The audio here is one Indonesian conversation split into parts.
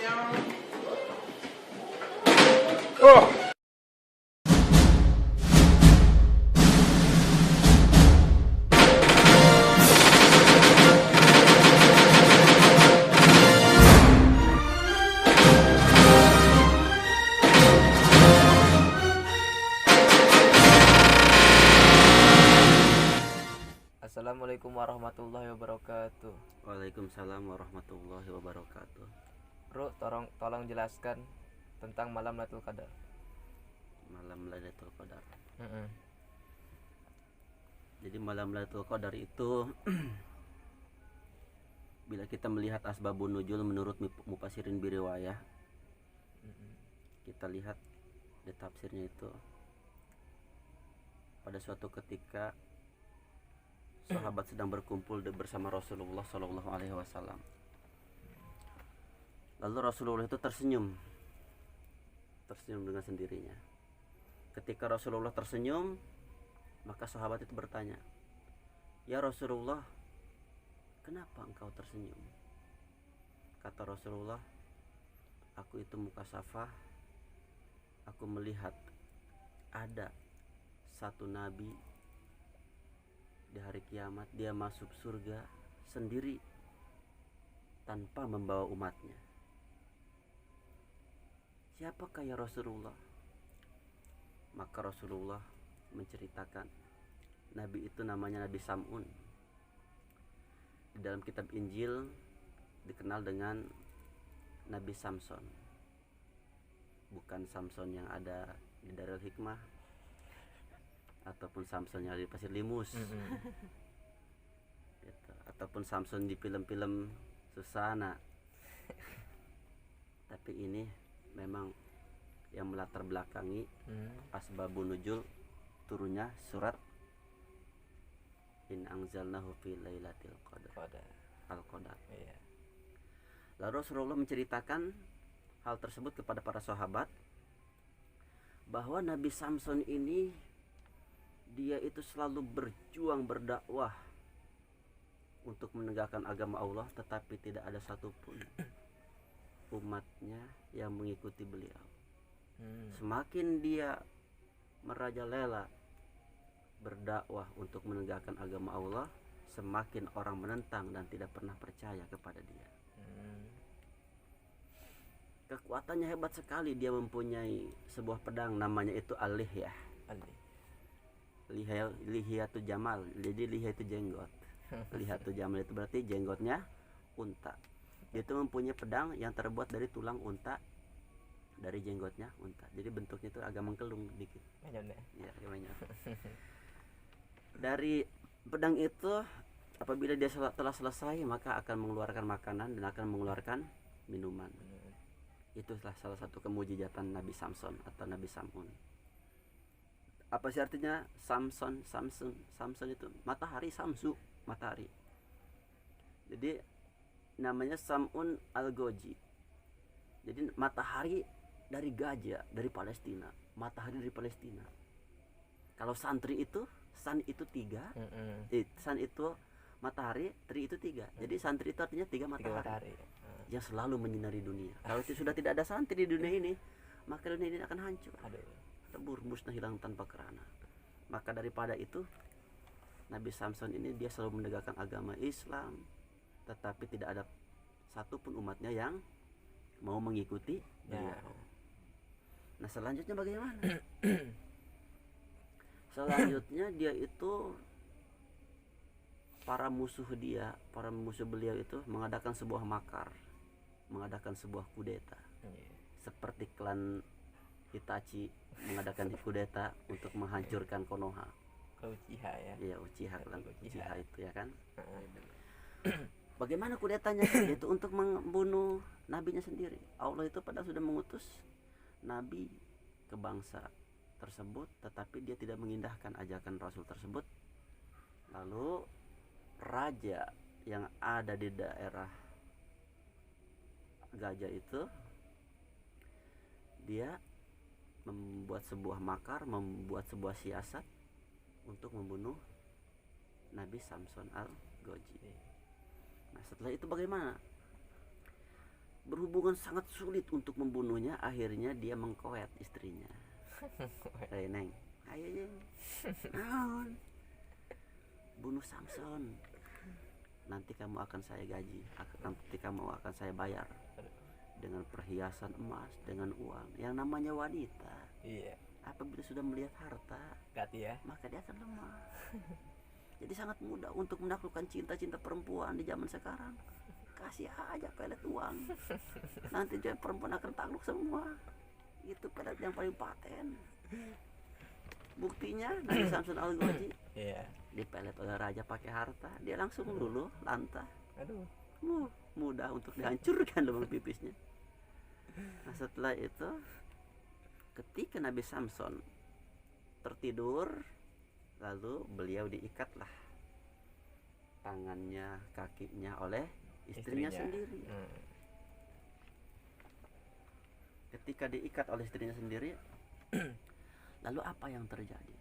Oh. Assalamualaikum warahmatullahi wabarakatuh. Waalaikumsalam warahmatullahi wabarakatuh. Bro, tolong jelaskan tentang malam Lailatul Qadar. Malam Lailatul Qadar. Mm-mm. Jadi malam Lailatul Qadar itu bila kita melihat asbabun nuzul menurut mufassirin biriwayah, kita lihat di tafsirnya itu pada suatu ketika sahabat sedang berkumpul bersama Rasulullah Shallallahu Alaihi Wasallam. Lalu Rasulullah itu tersenyum dengan sendirinya. Ketika Rasulullah tersenyum, maka sahabat itu bertanya, "Ya Rasulullah, kenapa engkau tersenyum?" Kata Rasulullah, "Aku itu mukasafah. Aku melihat ada satu nabi di hari kiamat, dia masuk surga sendiri tanpa membawa umatnya. Siapakah ya Rasulullah?" Maka Rasulullah menceritakan, nabi itu namanya Nabi Sam'un. Di dalam kitab Injil dikenal dengan Nabi Samson. Bukan Samson yang ada di Darul Hikmah ataupun Samson yang ada di Pasir Limus. Gitu. Ataupun Samson di film-film Susana. Tapi ini memang yang melatar belakangi asbabun nuzul turunnya surat In anzalnahu fi lailatul qadar. Al-Qadar. Iya. Lalu Rasulullah menceritakan hal tersebut kepada para sahabat bahwa Nabi Samson ini dia itu selalu berjuang berdakwah untuk menegakkan agama Allah, tetapi tidak ada satupun umatnya yang mengikuti beliau. Semakin dia merajalela berdakwah untuk menegakkan agama Allah, semakin orang menentang dan tidak pernah percaya kepada dia. Kekuatannya hebat sekali. Dia mempunyai sebuah pedang, namanya itu al-lihyah. Lihyatu jamal. Jadi lihyah itu jenggot. Lihyatu jamal itu berarti jenggotnya unta. Dia itu mempunyai pedang yang terbuat dari tulang unta, dari jenggotnya unta. Jadi bentuknya itu agak mengkelung dikit. Ya, dari pedang itu apabila dia telah selesai, maka akan mengeluarkan makanan dan akan mengeluarkan minuman. Itulah salah satu kemujizatan Nabi Samson atau Nabi Sam'un. Apa sih artinya Samson? Samson itu matahari, Samsu, matahari. Jadi namanya Sam'un al-Goji. Jadi matahari dari gajah, dari Palestina. Matahari dari Palestina. Kalau santri itu, san itu 3. San itu matahari, tri itu 3. Jadi santri itu artinya 3 matahari. Yang selalu menyinari dunia. Kalau sudah tidak ada santri di dunia ini, maka dunia ini akan hancur. Lebur, musnah, hilang tanpa kerana. Maka daripada itu, Nabi Samson ini dia selalu menegakkan agama Islam, tetapi tidak ada satupun umatnya yang mau mengikuti beliau. Nah, selanjutnya bagaimana? Selanjutnya dia itu para musuh beliau itu mengadakan sebuah makar, mengadakan sebuah kudeta. Seperti klan Hitachi mengadakan kudeta untuk menghancurkan Konoha. Uchiha ya. Iya, Uchiha, klan Uchiha itu ya kan. Bagaimana kudetanya? Yaitu untuk membunuh nabinya sendiri. Allah itu padahal sudah mengutus nabi ke bangsa tersebut, tetapi dia tidak mengindahkan ajakan Rasul tersebut. Lalu raja yang ada di daerah Gajah itu, dia membuat sebuah makar, membuat sebuah siasat untuk membunuh Nabi Samson al-Goji. Nah, setelah itu bagaimana? berhubungan sangat sulit untuk membunuhnya. Akhirnya dia mengkoet istrinya. Neng, ayo Jeng, naon, bunuh Samson. Nanti kamu akan saya gaji, nanti kamu akan saya bayar dengan perhiasan emas, dengan uang. Yang namanya wanita, Iya. apabila sudah melihat harta, Gati ya. maka dia akan lemah. Jadi sangat mudah untuk menaklukkan cinta-cinta perempuan di zaman sekarang. Kasih aja pelet uang, nanti dia perempuan akan takluk semua. Itu pelet yang paling paten. Buktinya Nabi Samson Al-Ghazi Iya. dipelet oleh raja pakai harta, dia langsung luluh lantah. Aduh. Mudah untuk dihancurkan lubang pipisnya. Nah setelah itu, ketika Nabi Samson tertidur, lalu beliau diikatlah tangannya, kakinya oleh istrinya sendiri. Ketika diikat oleh istrinya sendiri, lalu apa yang terjadi?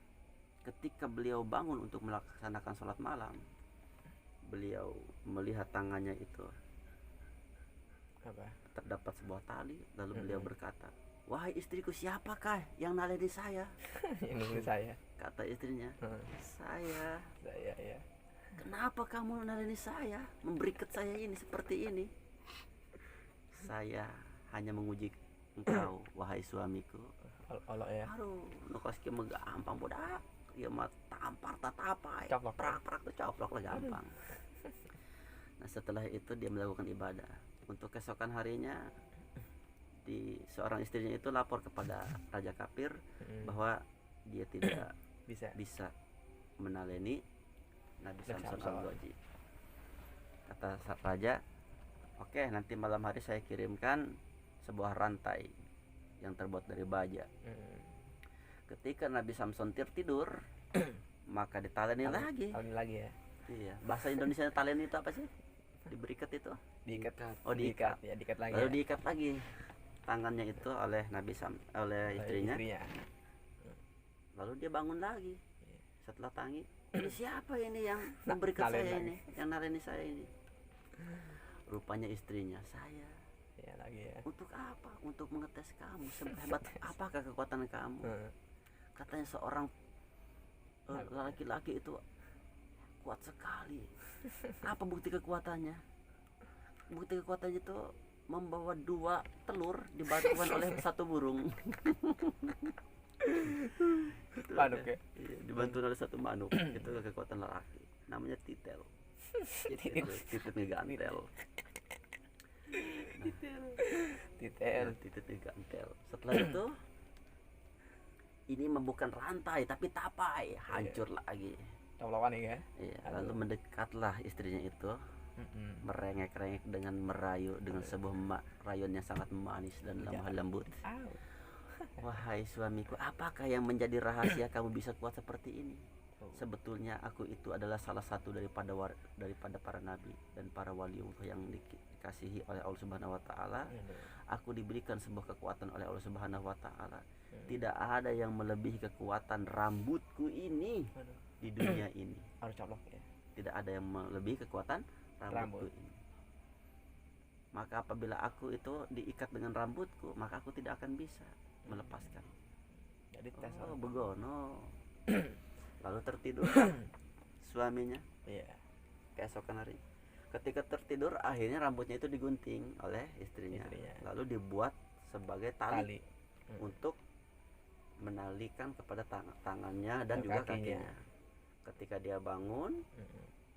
Ketika beliau bangun untuk melaksanakan sholat malam, beliau melihat tangannya itu Apa? terdapat sebuah tali. Lalu beliau berkata, wahai istriku, siapakah yang naleni saya? Yang nunggu saya. Kata istrinya, saya. Ya. Kenapa kamu naleni saya, memberikan saya ini seperti ini? Saya hanya menguji engkau, wahai suamiku. Olok ya. Aduh, nukas kieu mah gampang budak. Ieu mah tampar tatapai. Coplok. Prak tuh coplok lah gampang. Nah, setelah itu dia melakukan ibadah. Untuk keesokan harinya, seorang istrinya itu lapor kepada raja kafir bahwa dia tidak bisa menaleni Nabi Samson Al-Ghazi. Kata sang raja, oke, nanti malam hari saya kirimkan sebuah rantai yang terbuat dari baja. Ketika Nabi Samson tertidur, maka ditaleni lagi. Taleni lagi ya. Iya, bahasa Indonesia taleni itu apa sih? Diberikat itu. Diikat. Oh, diikat. Ya, diikat lagi. Lalu Ya. diikat lagi tangannya itu oleh oleh istrinya. Lalu dia bangun lagi. Setelah tangi, ini siapa ini yang memberikan saya ini, yang naleni saya ini? Rupanya istrinya. Saya. Ya lagi ya. Untuk apa? Untuk mengetes kamu, sehebat apakah kekuatan kamu. Katanya seorang laki-laki itu kuat sekali. Apa bukti kekuatannya? Bukti kekuatannya itu membawa 2 telur dibantuan oleh 1 burung. Manuk ya? Iya, dibantu oleh 1 manuk. Itu kekuatan lelaki. Namanya titel. Titel ngegantel. Titel ngegantel. Setelah itu, ini bukan rantai tapi tapai, hancur lagi. Tawlawan ya. Iya, lalu mendekatlah istrinya itu, merengek-rengek dengan merayu dengan sebuah rayuan yang sangat manis dan lemah lembut. Wahai suamiku, apakah yang menjadi rahasia kamu bisa kuat seperti ini? Sebetulnya aku itu adalah salah satu daripada para nabi dan para waliullah yang dikasihi oleh Allah Subhanahu wa taala. Aku diberikan sebuah kekuatan oleh Allah Subhanahu wa taala. Tidak ada yang melebihi kekuatan rambutku ini di dunia ini. Harus coplok ya. Tidak ada yang melebihi kekuatan rambutku ini. Maka apabila aku itu diikat dengan rambutku, maka aku tidak akan bisa melepaskan. Jadi tes. Oh, begono. Lalu tertidur suaminya. Iya. Keesokan hari, ketika tertidur, akhirnya rambutnya itu digunting oleh istrinya. Lalu dibuat sebagai tali. Untuk menalikan kepada tangannya dan juga kakinya. Ketika dia bangun,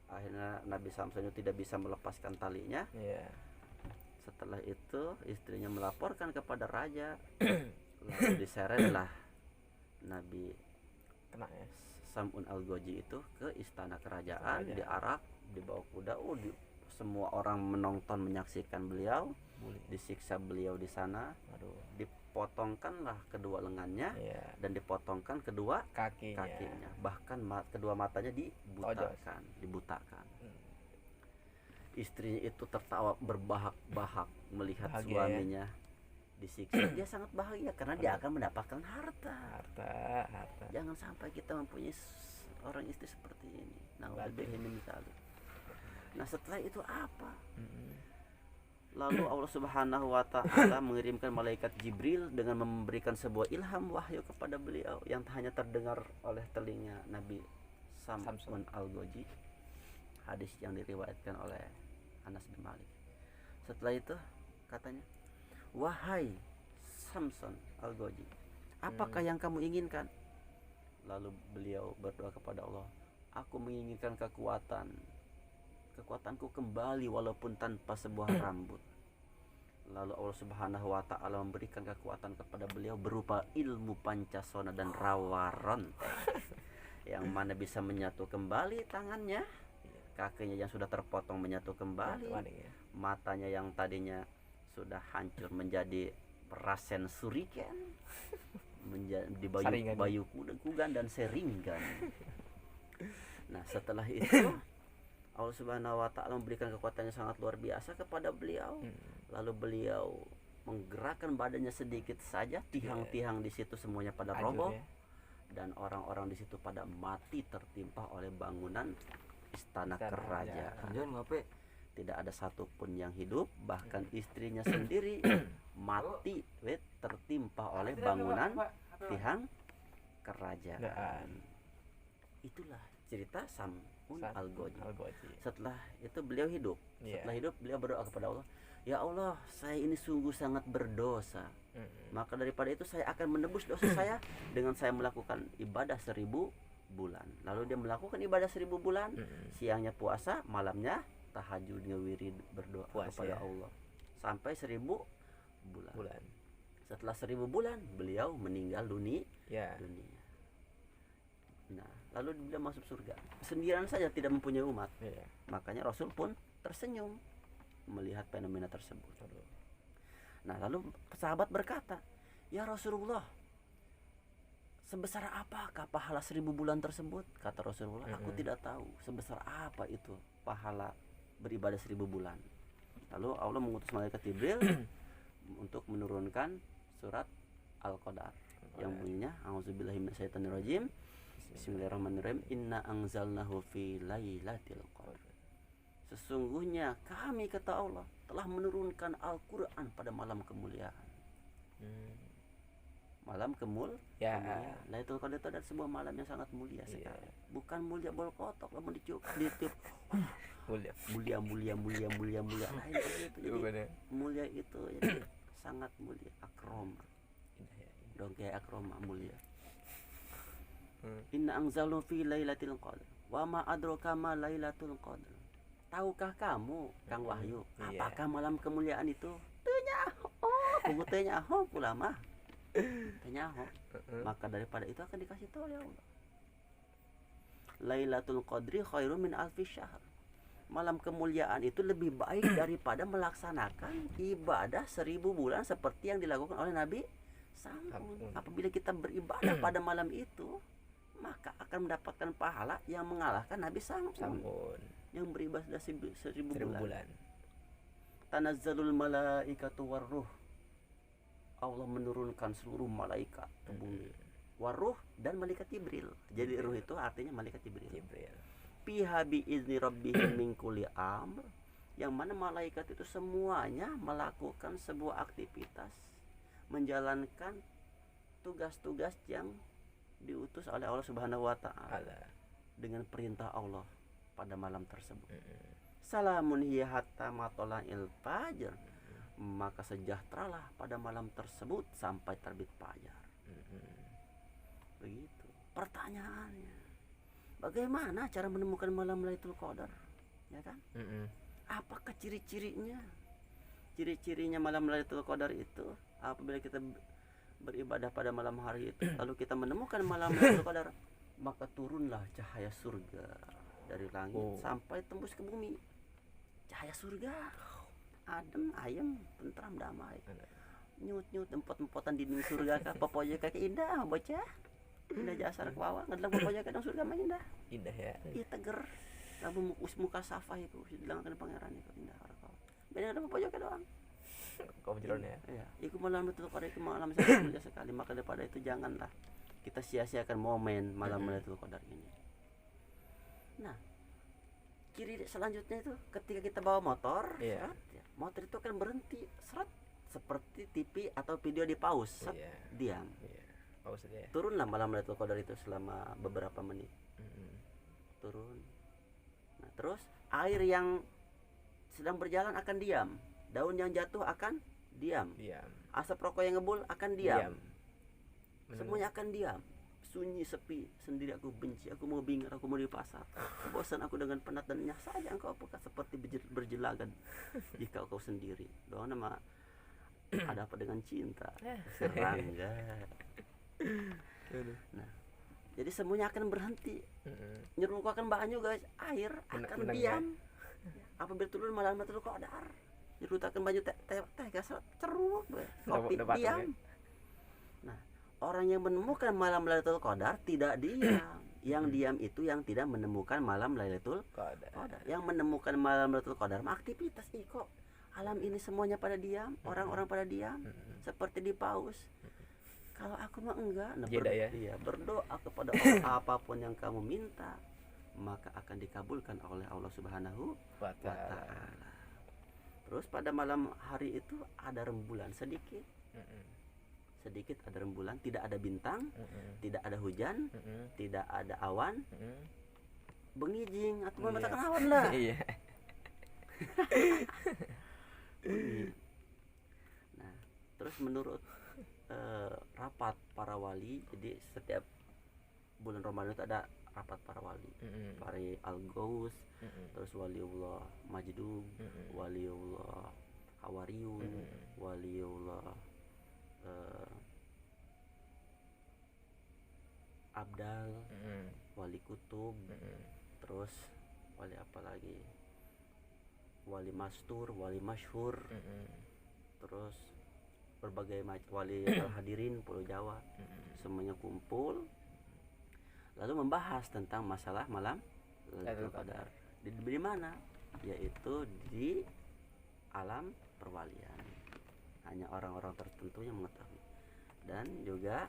akhirnya Nabi Samson itu tidak bisa melepaskan talinya. Setelah itu istrinya melaporkan kepada raja. Lalu diseretlah Nabi Samson Al-Ghazi itu ke istana kerajaan, diarak, dibawa kuda. Semua orang menonton, menyaksikan beliau disiksa beliau di sana. Dipotongkanlah kedua lengannya dan dipotongkan kedua kakinya. Bahkan kedua matanya dibutakan. Istrinya itu tertawa berbahak-bahak melihat suaminya disiksa. Dia sangat bahagia karena dia akan mendapatkan harta. Jangan sampai kita mempunyai orang istri seperti ini. Nah, setelah itu apa? Lalu Allah Subhanahu wa taala mengirimkan malaikat Jibril dengan memberikan sebuah ilham wahyu kepada beliau yang hanya terdengar oleh telinga Nabi Samsun Al-Goji. Hadis yang diriwayatkan oleh Anas bin Malik. Setelah itu katanya, "Wahai Samsun Al-Goji, apakah yang kamu inginkan?" Lalu beliau berdoa kepada Allah, "Aku menginginkan kekuatanku kembali walaupun tanpa sebuah rambut." Lalu Allah Subhanahu wa taala memberikan kekuatan kepada beliau berupa ilmu pancasona dan rawa rontek yang mana bisa menyatu kembali tangannya, kakinya yang sudah terpotong menyatu kembali, matanya yang tadinya sudah hancur menjadi perasen suriken, menjadi bayu kugan dan seringgan. Nah, setelah itu Allah Subhanahu wa taala memberikan kekuatan yang sangat luar biasa kepada beliau. Lalu beliau menggerakkan badannya sedikit saja, tiang-tiang di situ semuanya pada roboh dan orang-orang di situ pada mati tertimpa oleh bangunan istana kerajaan. Tidak ada satupun yang hidup, bahkan istrinya sendiri mati tertimpa oleh bangunan tiang kerajaan. Itulah cerita Samsun Al-Goji. Setelah itu beliau hidup. Setelah hidup beliau berdoa kepada Allah, "Ya Allah, saya ini sungguh sangat berdosa. Maka daripada itu saya akan menebus dosa saya dengan saya melakukan ibadah 1000 bulan." Lalu dia melakukan ibadah 1000 bulan, siangnya puasa, malamnya tahajud ngewirid berdoa kepada Allah sampai 1000 bulan. Setelah 1000 bulan beliau meninggal dunia. Nah, lalu beliau masuk surga. Sendirian saja tidak mempunyai umat. Makanya Rasul pun tersenyum melihat fenomena tersebut. Nah, lalu sahabat berkata, "Ya Rasulullah, sebesar apakah pahala 1000 bulan tersebut?" Kata Rasulullah, "Aku tidak tahu sebesar apa itu pahala beribadah 1000 bulan." Lalu Allah mengutus malaikat Jibril untuk menurunkan surat Al-Qadar yang bunyinya, "A'udzubillahi minasyaitonirrajim. Bismillahirrahmanirrahim. Inna anzalnahu fi lailatul qadar." Sesungguhnya kami, kata Allah, telah menurunkan Al-Quran pada malam kemuliaan. Malam kemuliaan. Lailatul Qadar itu adalah sebuah malam yang sangat mulia sekali. Bukan mulia bol kotok, namun ditiup mulia. Nah, itu jadi mulia itu jadi sangat mulia, akroma. Dongke akroma mulia. Inna anzalnahu fi lailatul qadar. Wa ma adraka ma lailatul qadar. Tahukah kamu, Kang Wahyu, apakah malam kemuliaan itu? Tanya, kamu tanya, pula mah. Tanya, maka daripada itu akan dikasih tahu oleh Allah. Lailatul Qadri khairum min alfi syahr. Malam kemuliaan itu lebih baik daripada melaksanakan ibadah 1000 bulan seperti yang dilakukan oleh Nabi Samsun. Apabila kita beribadah pada malam itu, maka akan mendapatkan pahala yang mengalahkan Nabi Samsun yang beribadah 1000 bulan. Tanazzalul malaikatu warruh. Allah menurunkan seluruh malaikat ke bumi. Warruh dan malaikat Jibril. Jadi ruh itu artinya malaikat Jibril. Fiha bi izni rabbihim min kulli amr. Yang mana malaikat itu semuanya melakukan sebuah aktivitas, menjalankan tugas-tugas yang diutus oleh Allah Subhanahu wa taala dengan perintah Allah pada malam tersebut. Salamun hiya hatta matla'il fajr. Maka sejahteralah pada malam tersebut sampai terbit fajar. Begitu. Pertanyaannya, bagaimana cara menemukan malam Lailatul Qadar? Ya kan? Apakah ciri-cirinya? Ciri-cirinya malam Lailatul Qadar itu apabila kita beribadah pada malam hari itu, lalu kita menemukan malam Lailatul Qadar, maka turunlah cahaya surga dari langit sampai tembus ke bumi. Cahaya surga adem, ayem, tentram, damai. Nyut-nyut empot-empotan dinding surga ka popojo ka indah bocah. Indah jasar ke bawah, ngadlang popojo ka surga mah indah. Indah ya. Iya teger. Lalu muka safa itu dilangkan pangeran itu indah ka. Beda ada popojo ka doang. Kau jeron ya. Iya, iku malam Lailatul Qadar itu malam sangat mulia sekali. Maka daripada itu janganlah kita sia-siakan momen malam Lailatul Qadar ini. Nah, ciri selanjutnya itu ketika kita bawa motor, Iya. motor itu akan berhenti seret, seperti TV atau video di pause, set, Iya. diam. Iya. Pause aja ya. Turunlah malam Lailatul Qadar itu selama beberapa menit. Mm-mm. Turun. Nah, terus air yang sedang berjalan akan diam. Daun yang jatuh akan diam. Diam. Asap rokok yang ngebul akan diam. Menunggu. Semuanya akan diam. Sunyi, sepi, sendiri aku benci, aku mau bingung, aku mau di pasar. Bosan aku dengan penat dan nyah saja engkau apakah seperti berjelagan jika kau sendiri. Doang nama ada apa dengan cinta? Serangga. Nah, jadi semuanya akan berhenti. Mm-mm. Nyerungkukan bahan juga air akan Menang, diam. Apabila turun malam Lailatul Qadar, nyerutakan baju teh gas ceruk kopi Udah patah, diam. ya? Nah, orang yang menemukan malam Lailatul Qadar tidak diam. Yang diam itu yang tidak menemukan malam Lailatul Qadar. Qadar. Yang menemukan malam Lailatul Qadar mah aktivitas kok. Alam ini semuanya pada diam, orang-orang pada diam, seperti di paus. Kalau aku mah enggak, nah, Jeda ya? iya, berdoa kepada Allah apapun yang kamu minta, maka akan dikabulkan oleh Allah Subhanahu wa Ta'ala. Ta'ala. Terus pada malam hari itu ada rembulan sedikit, Mm-mm. sedikit ada rembulan, tidak ada bintang, Mm-mm. tidak ada hujan, Mm-mm. tidak ada awan, Mm-mm. bengijing atau Iya. mengatakan awan lah. Iya. Bunyi. Nah, terus menurut rapat para wali, jadi setiap bulan Ramadan itu ada rapat para wali, Mm-mm. para al-Ghaus, Mm-mm. terus waliullah Majdum, Mm-mm. waliullah Hawariyun, Mm-mm. waliullah Abdal, Mm-mm. wali kutub, Mm-mm. terus wali apa lagi, wali mastur, wali masyhur, Mm-mm. terus berbagai macam wali hadirin Pulau Jawa, Mm-mm. semuanya kumpul lalu membahas tentang masalah malam Lailatul Lailatul Qadar. Qadar. Di mana? Yaitu di alam perwalian. Hanya orang-orang tertentu yang mengetahui. Dan juga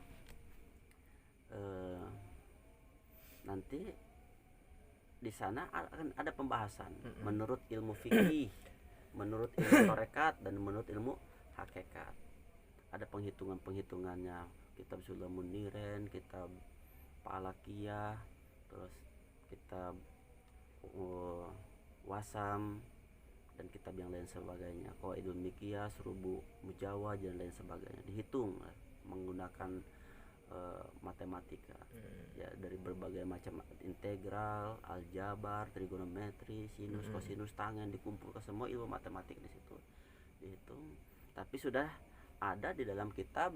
nanti di sana akan ada pembahasan menurut ilmu fikih, menurut ilmu tarekat, dan menurut ilmu hakikat. Ada penghitungannya, kitab Sulamun Niren, kitab Palakiyah, terus kitab Wasam, dan kitab yang lain sebagainya, Qawaidul Miqyas, Rubu Mujawad, dan lain sebagainya. Dihitung menggunakan matematika, ya, dari berbagai macam integral, aljabar, trigonometri, sinus, kosinus, tangen, dikumpulkan semua ilmu matematik di situ dihitung. Tapi sudah ada di dalam kitab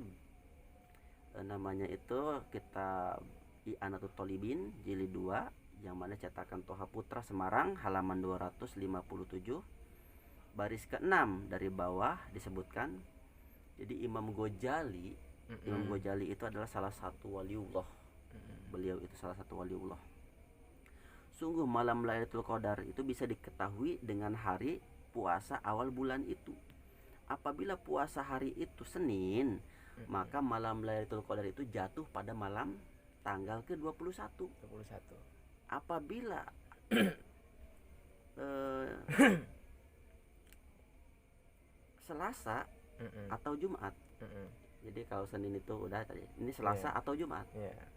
namanya itu kitab I'anatul Thalibin jilid 2, yang mana cetakan Toha Putra Semarang, halaman 257 baris ke-6 dari bawah disebutkan. Jadi Imam Ghazali itu adalah salah satu waliullah. Beliau itu salah satu waliullah. Sungguh malam Lailatul Qadar itu bisa diketahui dengan hari puasa awal bulan itu. Apabila puasa hari itu Senin, maka malam Lailatul Qadar itu jatuh pada malam tanggal ke-21. 21. Apabila Selasa atau Jumat. Jadi kalau Senin itu udah tadi. Ini Selasa atau Jumat. Yeah.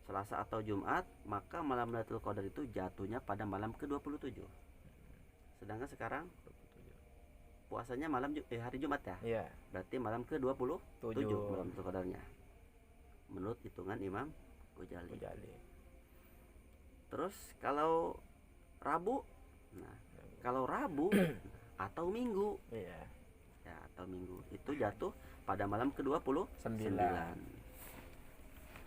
Selasa atau Jumat, maka malam Lailatul Qadar itu jatuhnya pada malam ke-27. Sedangkan sekarang puasanya hari Jumat ya. Iya. Berarti malam ke-27 malam Lailatul Qadarnya. Menurut hitungan Imam Ghazali. Terus kalau Rabu, nah kalau Rabu atau Minggu, Iya. ya, atau Minggu itu jatuh pada malam ke-29.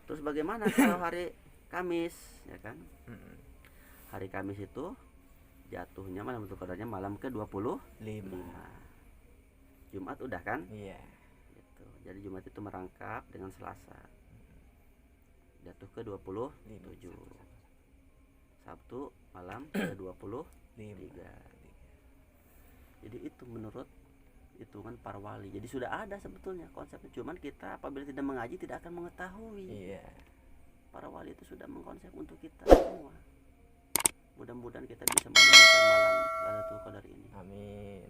Terus bagaimana kalau hari Kamis, ya kan? Hari Kamis itu jatuhnya malam Lailatul Qadarnya malam ke-25. Jumat udah kan? Iya. Gitu. Jadi Jumat itu merangkap dengan Selasa. Jatuh ke-27. Sabtu malam ke-23. Jadi itu menurut hitungan para wali. Jadi sudah ada sebetulnya konsepnya, cuman kita apabila tidak mengaji tidak akan mengetahui. Iya. Para wali itu sudah mengkonsep untuk kita semua. Mudah-mudahan kita bisa menemukan malam Lailatul Qadar ini. Amin.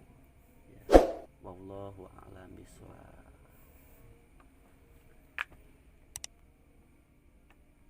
Ya. Wallahu a'lam bishawab.